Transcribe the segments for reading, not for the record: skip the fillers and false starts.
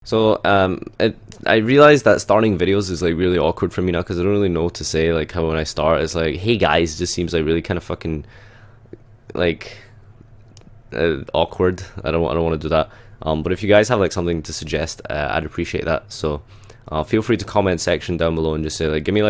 So I realized that starting videos is like really awkward for me now because I don't really know what to say. Like how when I start, it's like, "Hey guys," just seems like really kind of fucking like awkward. I don't want to do that. But if you guys have like something to suggest, I'd appreciate that. So feel free to comment section down below and just say like, give me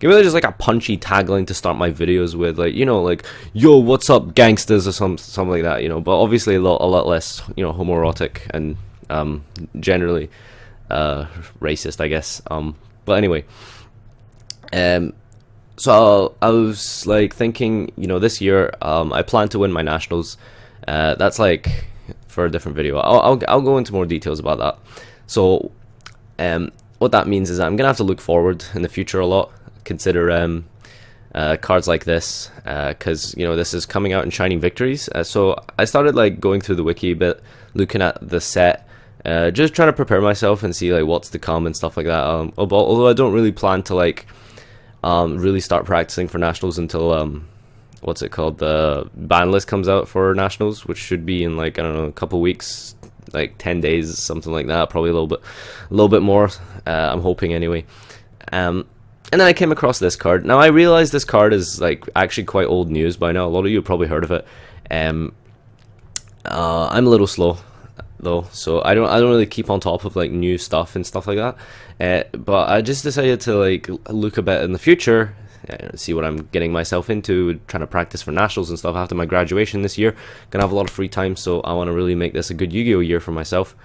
just like a punchy tagline to start my videos with, like, you know, like, "Yo, what's up, gangsters," or something like that, you know. But obviously a lot less, you know, homoerotic and generally racist, I guess. But anyway, so I was like thinking, you know, this year I plan to win my nationals. That's like for a different video. I'll go into more details about that. So what that means is I'm gonna have to look forward in the future a lot, consider cards like this, because you know this is coming out in Shining Victories. So I started like going through the wiki a bit, looking at the set, just trying to prepare myself and see like what's to come and stuff like that. Although I don't really plan to like really start practicing for nationals until what's it called, the ban list comes out for nationals, which should be in like, I don't know, a couple weeks, like 10 days, something like that, probably a little bit more, I'm hoping anyway. And then I came across this card. Now I realize this card is like actually quite old news by now. A lot of you have probably heard of it. I'm a little slow though, so I don't really keep on top of like new stuff and stuff like that. But I just decided to like look a bit in the future, see what I'm getting myself into, trying to practice for nationals and stuff after my graduation this year. Gonna have a lot of free time, so I want to really make this a good Yu-Gi-Oh year for myself.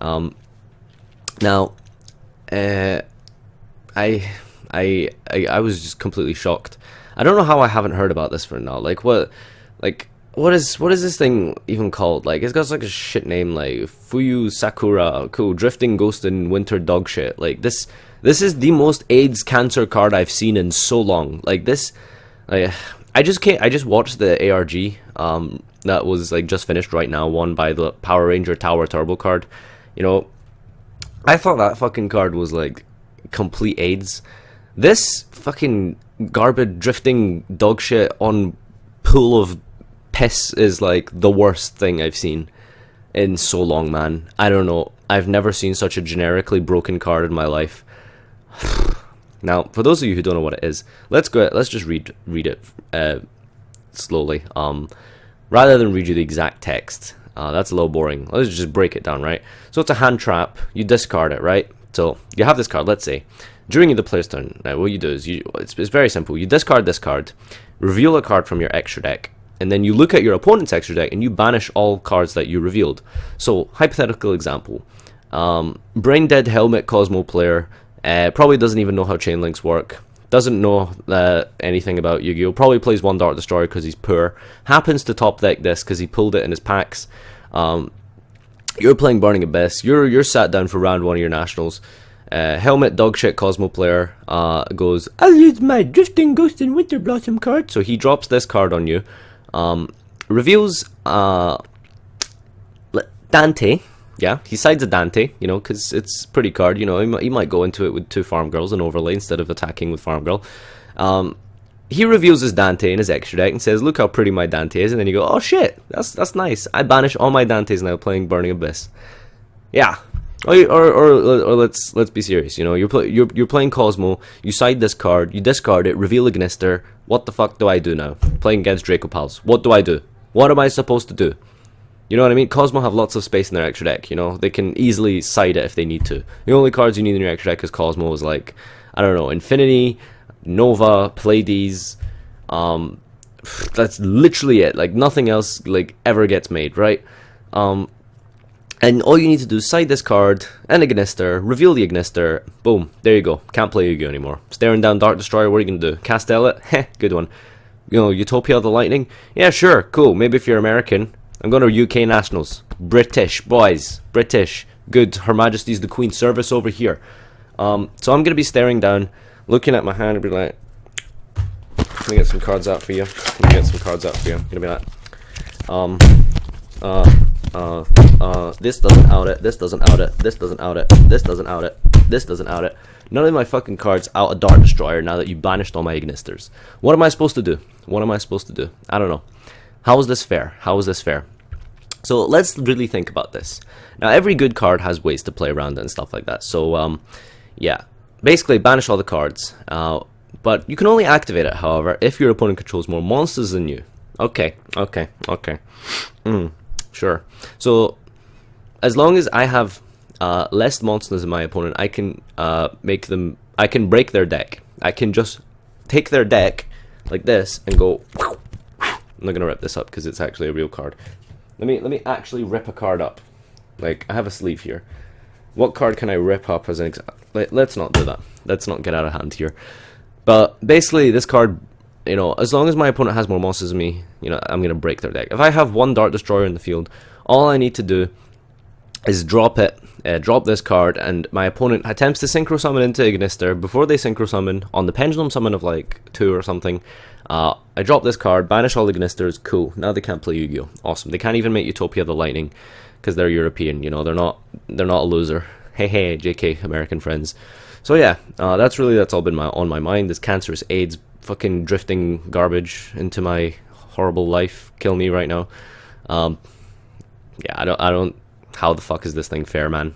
Now, I was just completely shocked. I don't know how I haven't heard about this for now. Like what is this thing even called? Like it's got like a shit name, like Fuyu Sakura, cool, Drifting Ghost and Winter Dog shit. Like this is the most AIDS cancer card I've seen in so long. Like this, like, I just watched the ARG that was like just finished right now, won by the Power Ranger Tower Turbo card. You know, I thought that fucking card was like complete AIDS. This fucking garbage drifting dog shit on pool of piss is like the worst thing I've seen in so long, man. I don't know. I've never seen such a generically broken card in my life. Now, for those of you who don't know what it is, let's just read it slowly. Rather than read you the exact text, that's a little boring. Let's just break it down, right? So it's a hand trap. You discard it, right? So you have this card. Let's say during the player's turn, what you do is it's very simple. You discard this card, reveal a card from your extra deck, and then you look at your opponent's extra deck and you banish all cards that you revealed. So hypothetical example: brain dead helmet Cosmo player. Probably doesn't even know how chain links work, doesn't know anything about Yu-Gi-Oh! Probably plays one Dark Destroyer because he's poor, happens to top deck this because he pulled it in his packs. You're playing Burning Abyss, you're sat down for round 1 of your nationals. Helmet dogshit Cosmo player goes, "I'll use my Drifting Ghost and Winter Blossom card." So he drops this card on you, reveals Dante. Yeah, he sides a Dante, you know, because it's a pretty card. You know, he might go into it with 2 Farm Girls and overlay instead of attacking with Farm Girl. He reveals his Dante in his extra deck and says, "Look how pretty my Dante is." And then you go, "Oh shit, that's nice. I banish all my Dantes now playing Burning Abyss." Yeah. Or let's be serious. You know, you're playing Cosmo. You side this card. You discard it. Reveal Ignister. What the fuck do I do now? Playing against Draco Pals. What do I do? What am I supposed to do? You know what I mean? Cosmo have lots of space in their extra deck, you know? They can easily side it if they need to. The only cards you need in your extra deck is Cosmo is like, I don't know, Infinity, Nova, Pleiades. That's literally it. Like, nothing else, like, ever gets made, right? And all you need to do is side this card, and Ignister, reveal the Ignister, boom, there you go. Can't play Yu-Gi-Oh! Anymore. Staring down Dark Destroyer, what are you going to do? Castell it? Heh, good one. You know, Utopia of the Lightning? Yeah, sure, cool. Maybe if you're American. I'm going to UK Nationals. British, boys. British. Good. Her Majesty's the Queen. Service over here. So I'm going to be staring down, looking at my hand and be like, let me get some cards out for you. Let me get some cards out for you. I'm going to be like, this doesn't out it. This doesn't out it. This doesn't out it. This doesn't out it. This doesn't out it. None of my fucking cards out a Dark Destroyer now that you banished all my Ignisters. What am I supposed to do? What am I supposed to do? I don't know. How is this fair? How is this fair? So let's really think about this. Now, every good card has ways to play around it and stuff like that. So, yeah. Basically, banish all the cards. But you can only activate it, however, if your opponent controls more monsters than you. Okay. Sure. So, as long as I have less monsters than my opponent, I can I can break their deck. I can just take their deck like this and go. I'm not gonna rip this up because it's actually a real card. Let me actually rip a card up. Like, I have a sleeve here. What card can I rip up as an example? Let's not do that. Let's not get out of hand here. But basically, this card, as long as my opponent has more monsters than me, I'm gonna break their deck. If I have one Dart Destroyer in the field, all I need to do is drop this card, and my opponent attempts to synchro summon into Ignister. Before they synchro summon, on the pendulum summon of like 2 or something, I drop this card, banish all Ignisters. Cool. Now they can't play Yu-Gi-Oh! Awesome. They can't even make Utopia the Lightning because they're European. They're not a loser. Hey, JK, American friends. So yeah, that's all been on my mind. This cancerous AIDS fucking drifting garbage into my horrible life. Kill me right now. Yeah, I don't. How the fuck is this thing fair, man?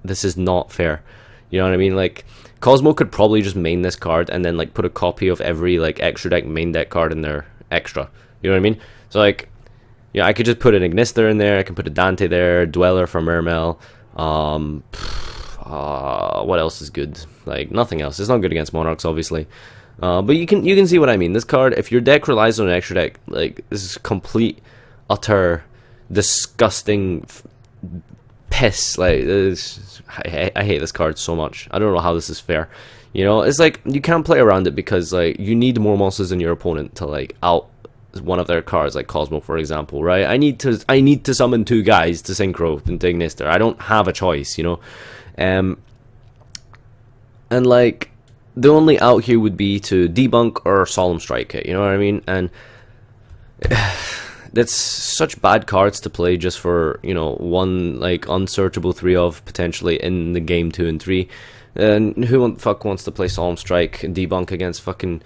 This is not fair. You know what I mean? Like, Cosmo could probably just main this card and then like put a copy of every like extra deck main deck card in there extra. You know what I mean? So like, I could just put an Ignister in there. I can put a Dante there, Dweller for Mermel. What else is good? Like, nothing else. It's not good against Monarchs, obviously. But you can see what I mean. This card, if your deck relies on an extra deck, like, this is complete, utter, disgusting piss. Like, I hate this card so much. I don't know how this is fair. It's like, you can't play around it because, like, you need more monsters than your opponent to, like, out one of their cards, like Cosmo, for example, right? I need to summon 2 guys to synchro into Ignister. I don't have a choice, and like, the only out here would be to debunk or solemn strike it, you know what I mean? And that's such bad cards to play just for, one, like, unsearchable 3 of potentially in the game 2 and 3. And who the fuck wants to play solemn strike and debunk against fucking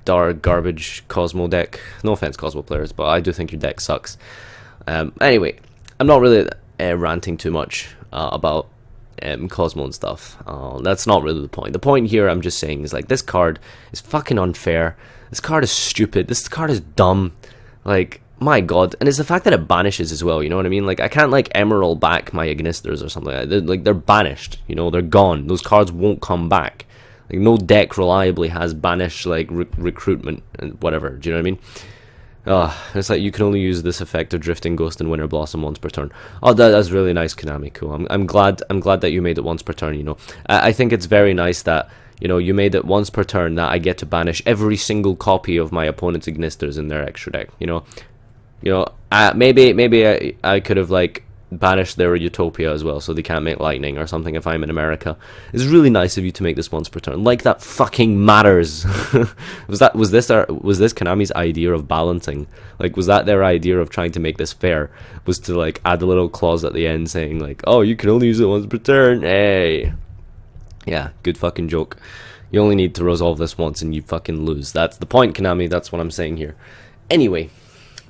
dark garbage Cosmo deck? No offense, Cosmo players, but I do think your deck sucks. Anyway, I'm not really ranting too much about Cosmo and stuff. That's not really the point. The point here, I'm just saying, is like, this card is fucking unfair. This card is stupid. This card is dumb. Like, my god. And it's the fact that it banishes as well, you know what I mean? Like, I can't, like, Emerald back my Ignisters or something like that. They're banished, they're gone. Those cards won't come back. Like, no deck reliably has banished, like, recruitment and whatever. Do you know what I mean? It's like, you can only use this effect of Drifting Ghost and Winter Blossom once per turn. Oh, that's really nice, Konami. Cool. I'm glad that you made it once per turn. I think it's very nice that you made it once per turn that I get to banish every single copy of my opponent's Ignisters in their extra deck. Maybe I could have, like, banished their Utopia as well, so they can't make Lightning or something if I'm in America. It's really nice of you to make this once per turn. Like, that fucking matters. was this Konami's idea of balancing? Like, was that their idea of trying to make this fair? Was to, like, add a little clause at the end saying, like, oh, you can only use it once per turn. Hey. Yeah, good fucking joke. You only need to resolve this once and you fucking lose. That's the point, Konami. That's what I'm saying here. Anyway,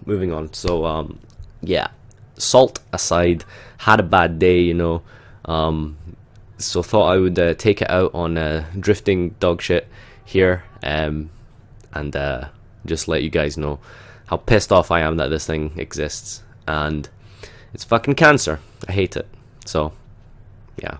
moving on. So, yeah. Salt aside, had a bad day, so thought I would take it out on drifting dog shit here, and just let you guys know how pissed off I am that this thing exists, and it's fucking cancer. I hate it. So, yeah.